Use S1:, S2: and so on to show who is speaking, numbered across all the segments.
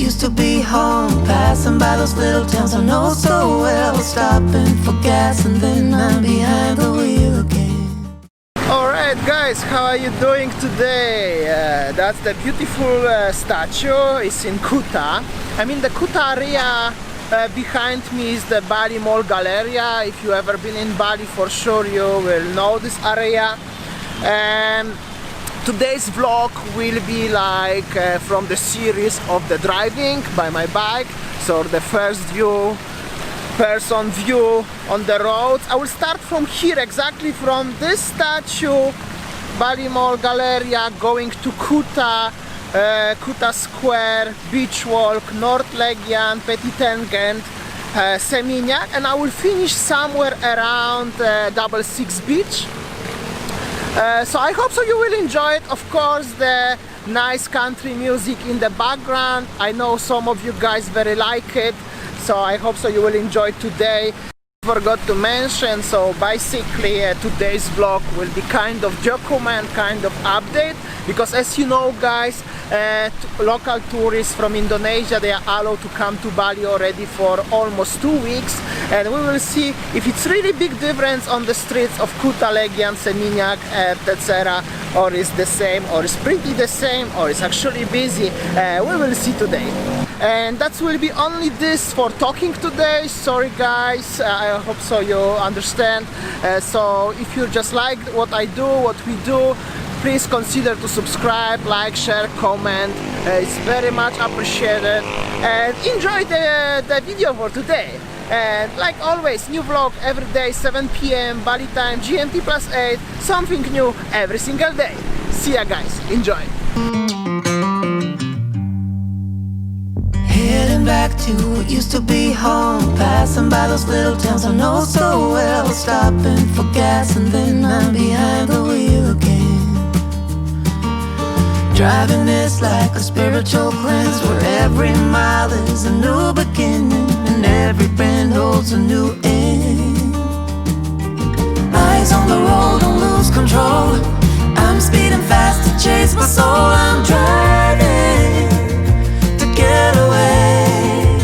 S1: used to be home, passing by those little towns I know so well, stopping for gas and then I'm behind the wheel again.
S2: Alright guys, how are you doing today? That's the beautiful statue. It's in Kuta. I'm in the Kuta area. Behind me is the Bali Mall Galleria. If you ever been in Bali, for sure you will know this area. Today's vlog will be like from the series of the driving by my bike. So the first person view on the roads. I will start from here, exactly from this statue, Bali Mall Galleria, going to Kuta, Kuta Square, Beach Walk, North Legian, Petit Tangent, Seminyak, and I will finish somewhere around 66 Beach. So I hope so you will enjoy it. Of course, the nice country music in the background. I know some of you guys very like it, so I hope so you will enjoy today. Forgot to mention, so basically today's vlog will be kind of document, kind of update, because as you know guys, local tourists from Indonesia, they are allowed to come to Bali already for almost 2 weeks, and we will see if it's really big difference on the streets of Kuta, Legian, Seminyak, etc., or is the same, or is pretty the same, or is actually busy. We will see today. And that will be only this for talking today. Sorry guys, I hope so you understand. So if you just like what I do, what we do, please consider to subscribe, like, share, comment. It's very much appreciated. And enjoy the video for today. And like always, new vlog every day, 7 PM, Bali Time GMT +8, something new every single day. See ya guys, enjoy.
S1: Heading back to what used to be home, passing by those little towns I know so well, stopping for gas and then I'm behind the wheel again. Driving is like a spiritual cleanse, where every mile is a new beginning and every bend holds a new end. Eyes on the road, don't lose control. I'm speeding fast to chase my soul. I'm driving to get away,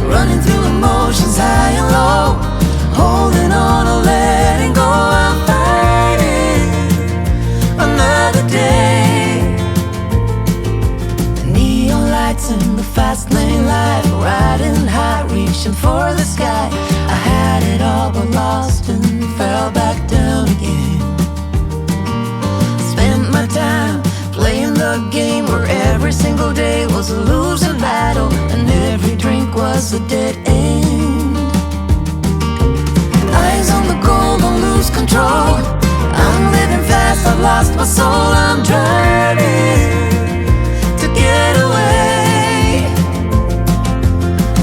S1: running through emotions high and low, holding on or letting go. I'm fighting another day. The neon lights in the fast lane life, riding high, reaching for the sky. I had it all but lost and fell back down again. Spent my time playing the game where every single day was a losing battle and every drink was a dead end. Eyes on the goal, don't lose control. I'm living fast, I've lost my soul. I'm driving to get away,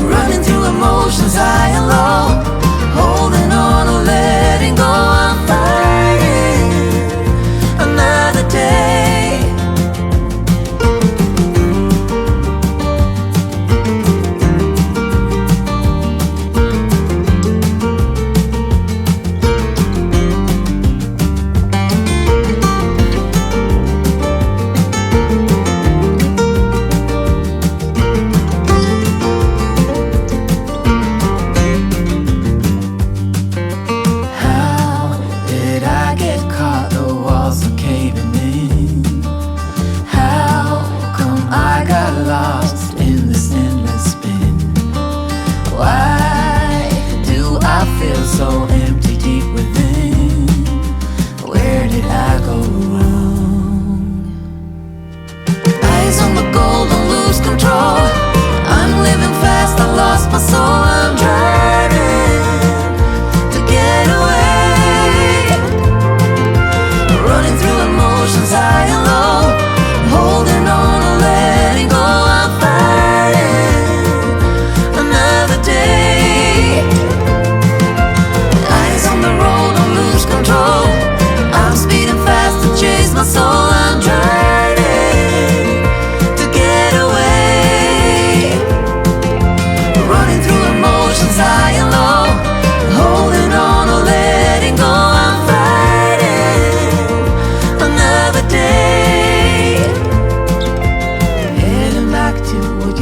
S1: running through emotions high and low, holding on or letting go. I'm fighting another day.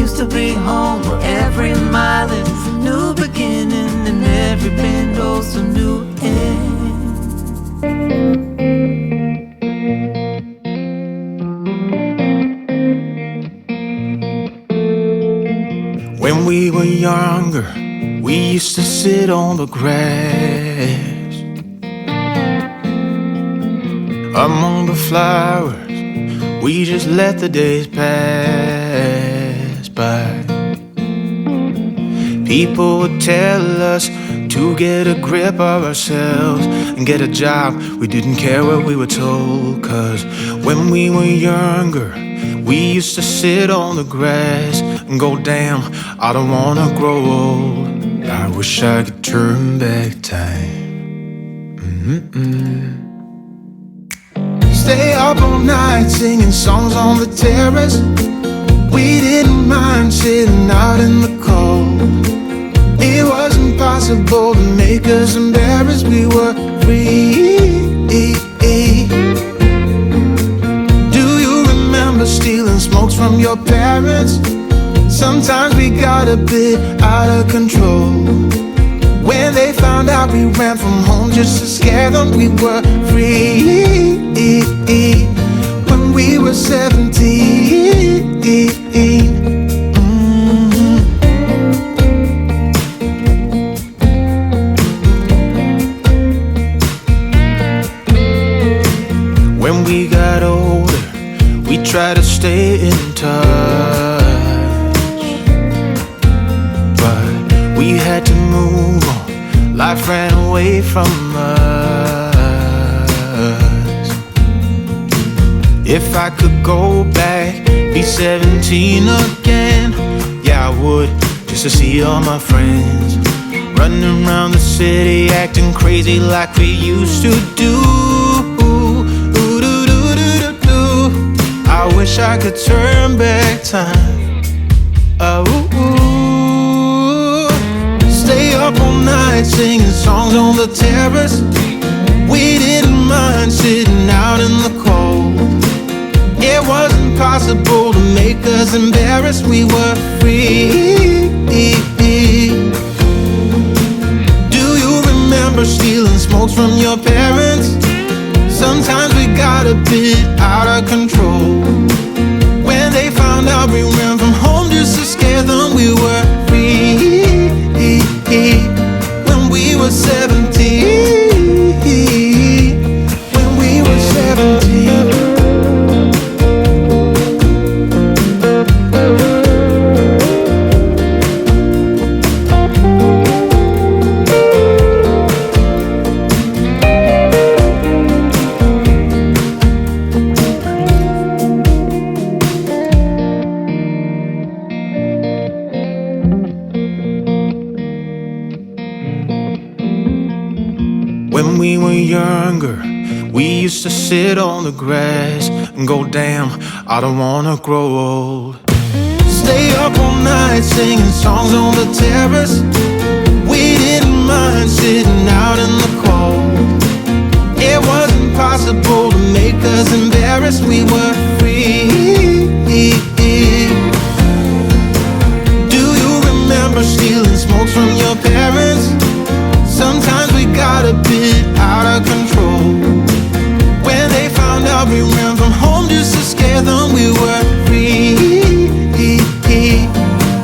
S1: used to be home, where every mile is a new beginning and every bend holds a new end.
S3: When we were younger, we used to sit on the grass among the flowers. We just let the days pass by. People would tell us to get a grip of ourselves and get a job. We didn't care what we were told, 'cause when we were younger, we used to sit on the grass and go, damn, I don't wanna grow old. I wish I could turn back time. Stay up all night singing songs on the terrace. We didn't mind sitting out in the cold. It wasn't possible to make us embarrassed. We were free. Do you remember stealing smokes from your parents? Sometimes we got a bit out of control. When they found out we ran from home just to scare them, we were free. When we were 17. When we got older, we tried to stay in touch, but we had to move on. Life ran away from us. If I could go back, be 17 again, yeah, I would, just to see all my friends running around the city, acting crazy like we used to do. I wish I could turn back time. Stay up all night singing songs on the terrace. We didn't mind sitting out in the cold. It wasn't possible to make us embarrassed. We were free. Do you remember stealing smokes from your parents? Sometimes we got a bit out of control. When they found out we ran from home just to scare them, we were free. When we were 17. When we were 17. When we were younger, we used to sit on the grass and go, damn, I don't wanna grow old. Stay up all night singing songs on the terrace. We didn't mind sitting out in the cold. It wasn't possible to make us embarrassed. We were free. Do you remember stealing smokes from your parents? Sometimes we got a bit out of control. When they found out we ran from home just to scare them, we were free.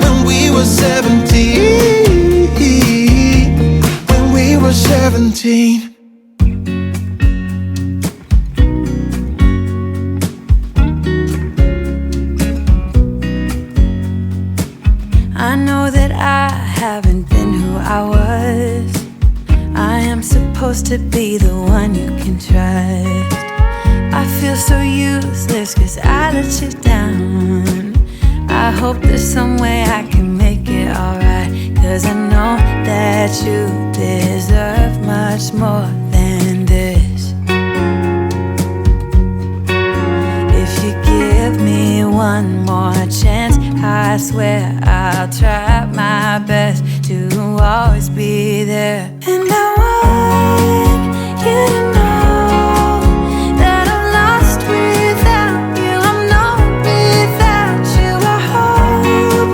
S3: When we were 17. When we were 17.
S1: I know that I haven't been who I was. I am supposed to be the one you can trust. I feel so useless 'cause I let you down. I hope there's some way I can make it alright, 'cause I know that you deserve much more than this. If you give me one more chance, I swear I'll try my best to always be there. And I want you to know that I'm lost without you. I'm not without you. I hope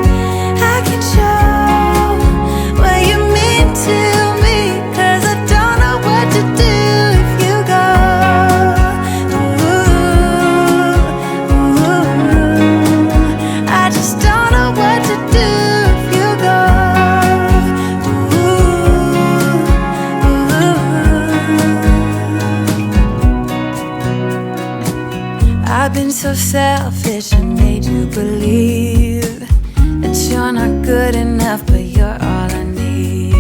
S1: so selfish and made you believe that you're not good enough, but you're all I need.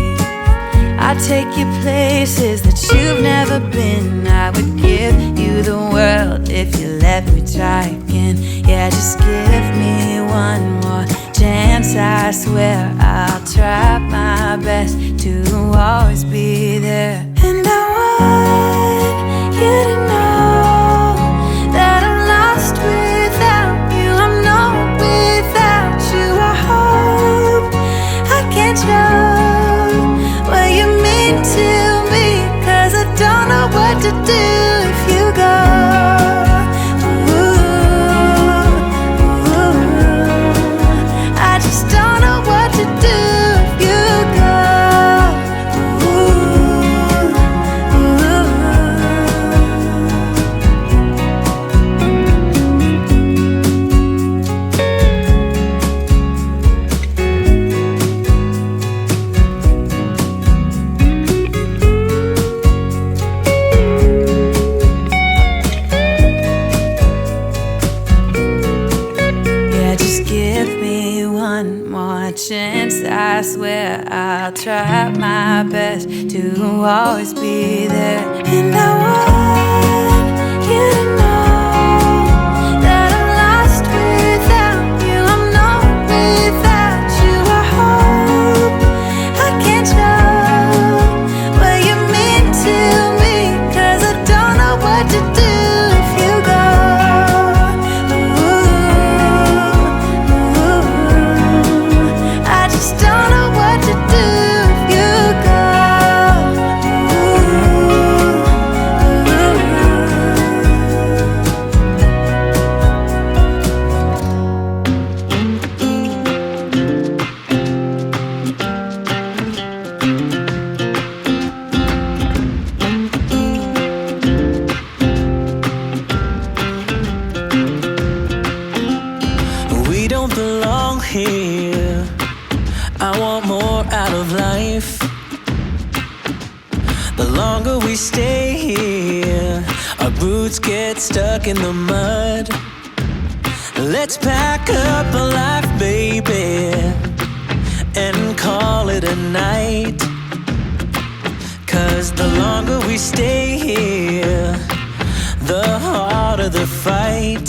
S1: I'd take you places that you've never been. I would give you the world if you let me try again. Yeah, just give me one more chance. I swear I'll try my best to always be there. And I want you to know that I'm lost without you. I'm not without you. I hope I can show what you mean to me, 'cause I don't know what to do if you go. I just don't know what to do if you go. Yeah, just give me one more chance. I swear I'll try my best to always be there. And I want you to know that I'm lost without you. I'm not without you. I hope I can show what you mean to me, 'cause I don't know what to do if you go. I just don't know what to do if you go.
S4: We don't belong here. I want more out of life. The longer we stay here, our roots get stuck in the mud. Let's pack up a life, baby, and call it a night. 'Cause the longer we stay here, the harder the fight.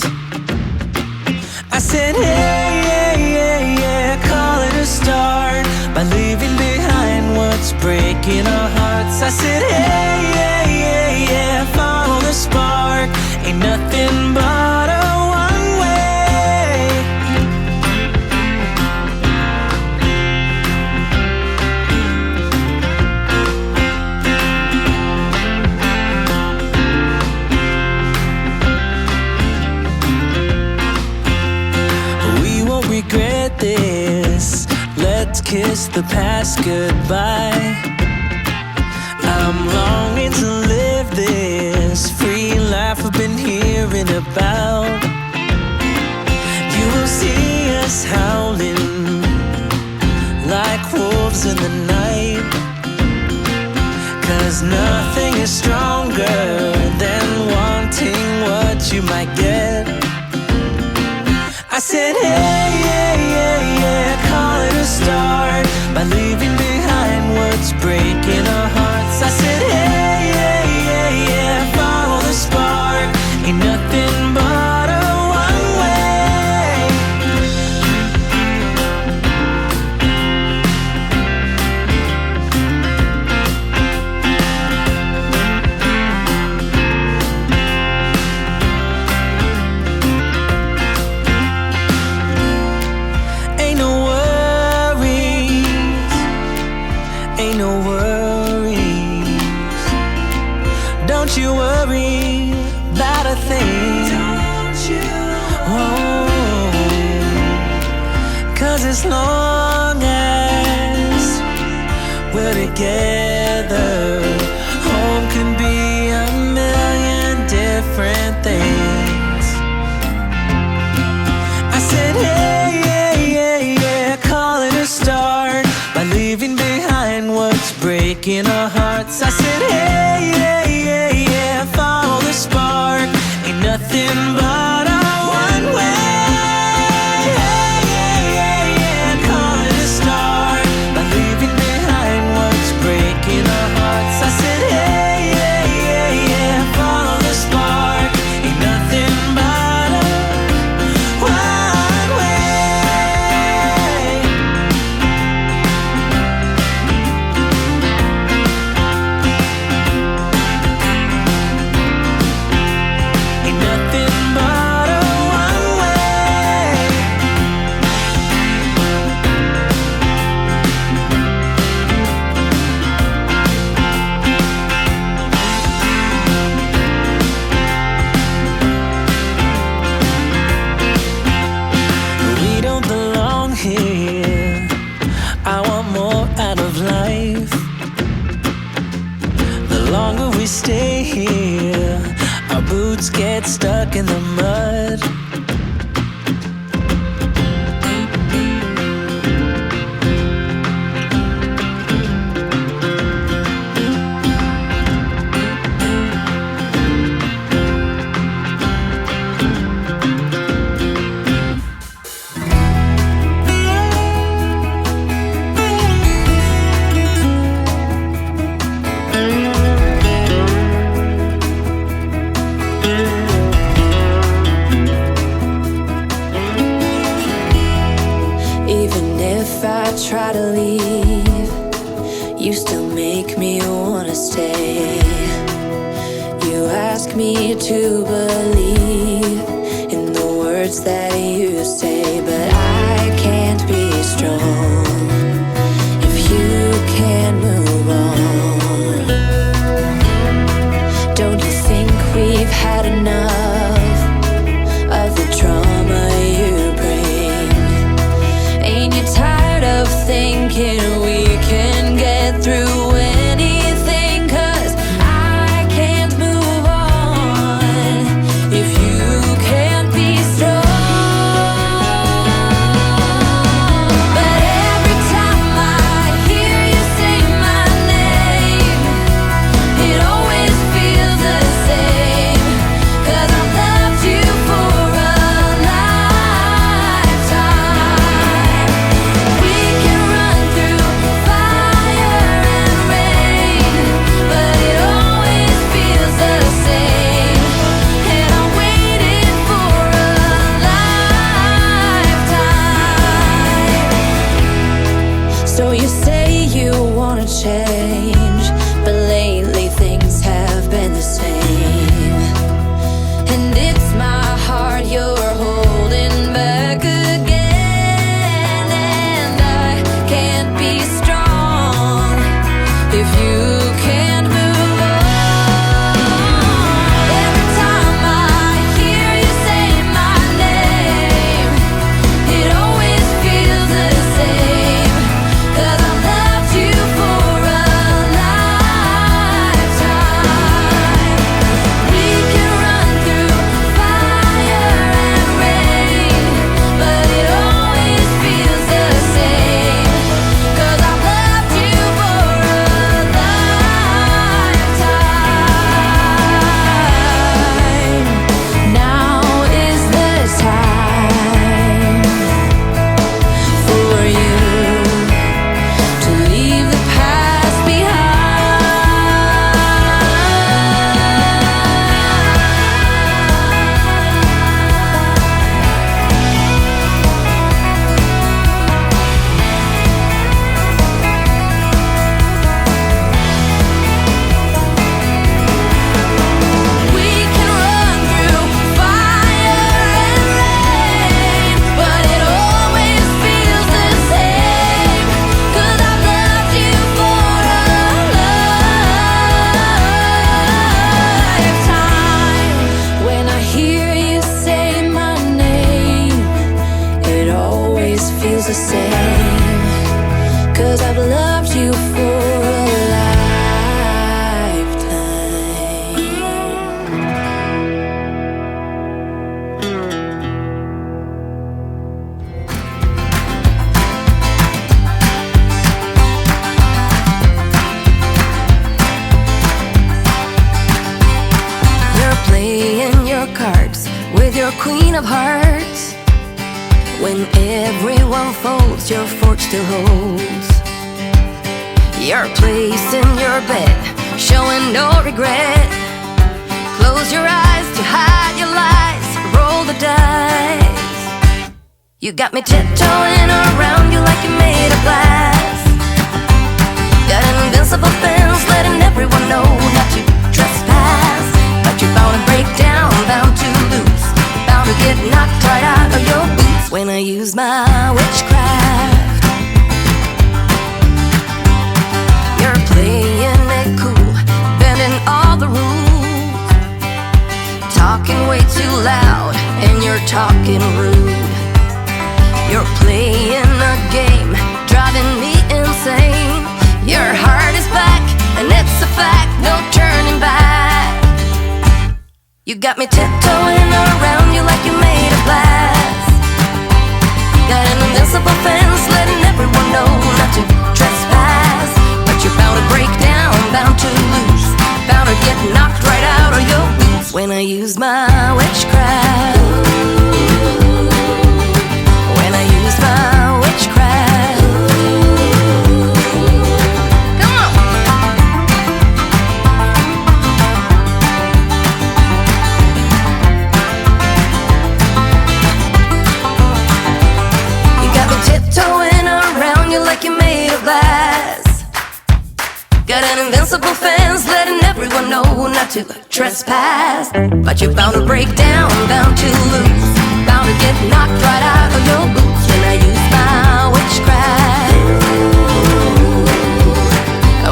S4: I said, hey, yeah, yeah, yeah, call it a start by leaving behind what's breaking our hearts. I said, hey, yeah, yeah, yeah, follow the spark. Ain't nothing but a one way. We won't regret this. Let's kiss the past goodbye. I'm longing to live this free life I've been hearing about. You will see us howling like wolves in the night. 'Cause nothing is stronger than wanting what you might get. I said, hey, yeah, yeah, yeah, call it a start by leaving behind what's breaking our hearts. I said, hey, yeah, yeah, yeah, follow the spark. Ain't nothing but a one way. Ain't no worries, ain't no worries. Don't you worry about a thing. Don't you? Oh, 'cause as long as we're together, home can be a million different things. I said, hey, yeah, yeah, yeah, call it a start by leaving behind what's breaking our hearts. I said, hey, yeah, yeah, yeah, follow the spark. Ain't nothing but a we stay here. Our boots get stuck in the mud.
S1: Try to leave, you still make me wanna stay. You ask me to believe in the words that you say, but I can't be strong if you can't move on. Don't you think we've had enough of the trauma you bring? Ain't you tired of thinking we can get through anything? 'Cause I can't move on if you can't be strong. But every time I hear you say my name, it always feels the same. 'Cause I loved you for a lifetime. We can run through fire and rain, but it always feels the same. And I waited for a lifetime. So you say you wanna change, but lately things have been the same. And it's my heart you're holding back again. And I can't be strong if you can't move on. Every time I hear you say my name, it always feels the same. 'Cause I loved you for a lifetime. We can run through fire and rain, but it always feels the same. 'Cause I loved you for a lifetime. Now is the time for you to leave the past We can run through fire and rain, but it always feels the same. 'Cause I've loved you for a lifetime. When I hear you say my name, it always feels the same. 'Cause I've loved you for a lifetime. You're playing your cards with your queen of hearts. When everyone folds, your fort still holds. Your place in your bed, showing no regret. Close your eyes to hide your lies, roll the dice. You got me tiptoeing around you like you're made of glass. Got an invincible fence, letting everyone know not to trespass. But you're bound to break down, bound to lose, bound to get knocked right out of your boots when I use my witchcraft. You're playing it cool, bending all the rules, talking way too loud, and you're talking rude. You're playing a game, driving me insane. Your heart is back, and it's a fact, no turning back. got me tiptoeing around you like you're made of glass. Got an invincible fence letting everyone know not to trespass. But you're bound to break down, bound to lose, bound to get knocked right out of your boots when I use my witchcraft. When I use my witchcraft. Come on. You got me tiptoeing around you like you're made of glass. Got an invincible fence letting everyone know not to trespass. But you're bound to break down, bound to lose, bound to get knocked right out of your boots when I use my witchcraft.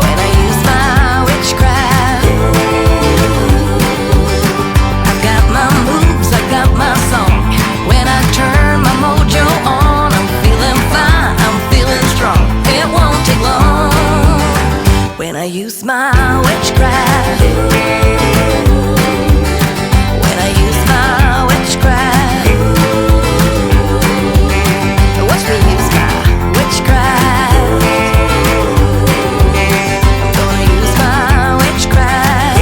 S1: When I use my witchcraft. I've got my moves, I got my song. When I turn my mojo on, I'm feeling fine, I'm feeling strong. It won't take long when I use my witchcraft. When I use my witchcraft. Watch me use my witchcraft. I'm gonna use my witchcraft.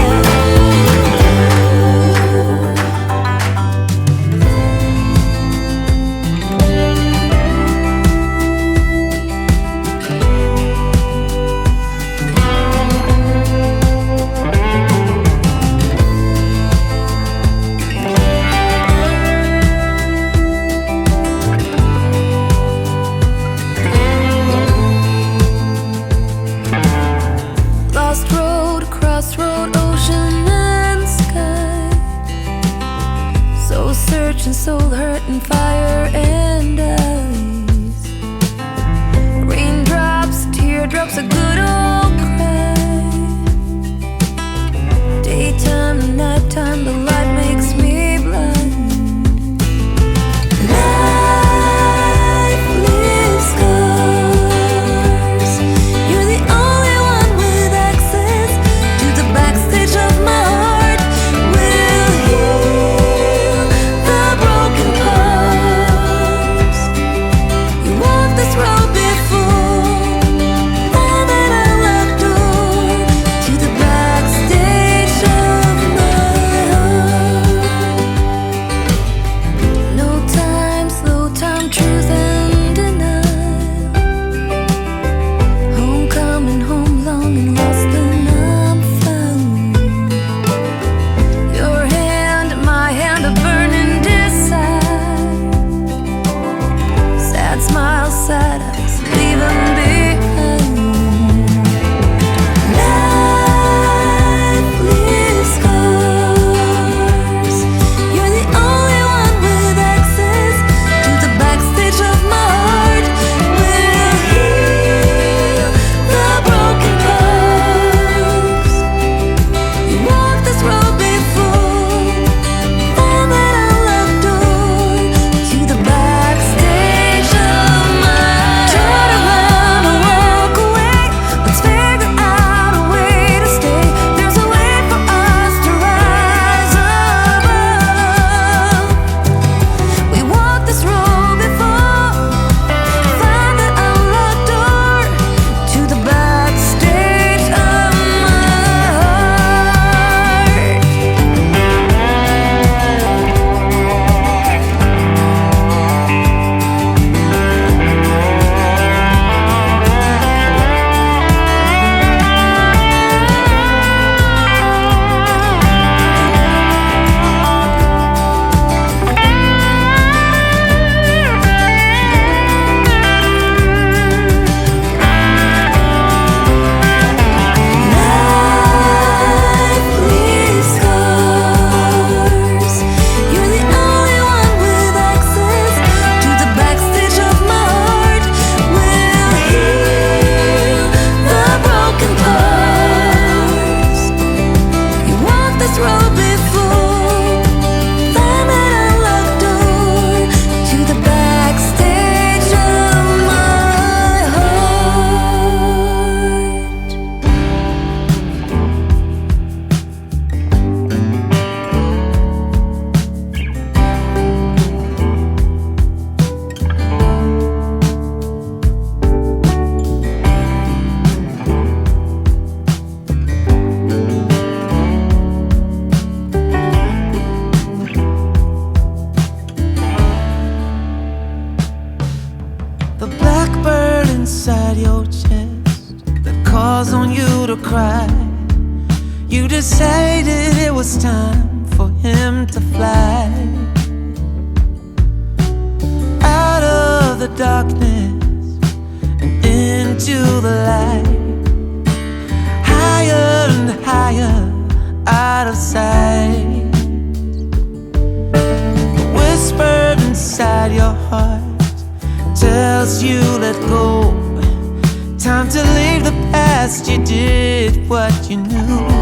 S1: Lost road, crossroad, ocean and sky. Soul searching, soul hurting, fire and ice. Raindrops, teardrops, a good old cry. Daytime and nighttime, the light makes me blind. Life leaves scars. You're the only one with access to the backstage of my heart. We'll heal the broken parts. You walked this road before, now that I
S4: to cry. You decided it was time for him to fly out of the darkness and into the light, higher and higher out of sight. The whisper inside your heart tells you let go. Time to leave the past, you did what you knew.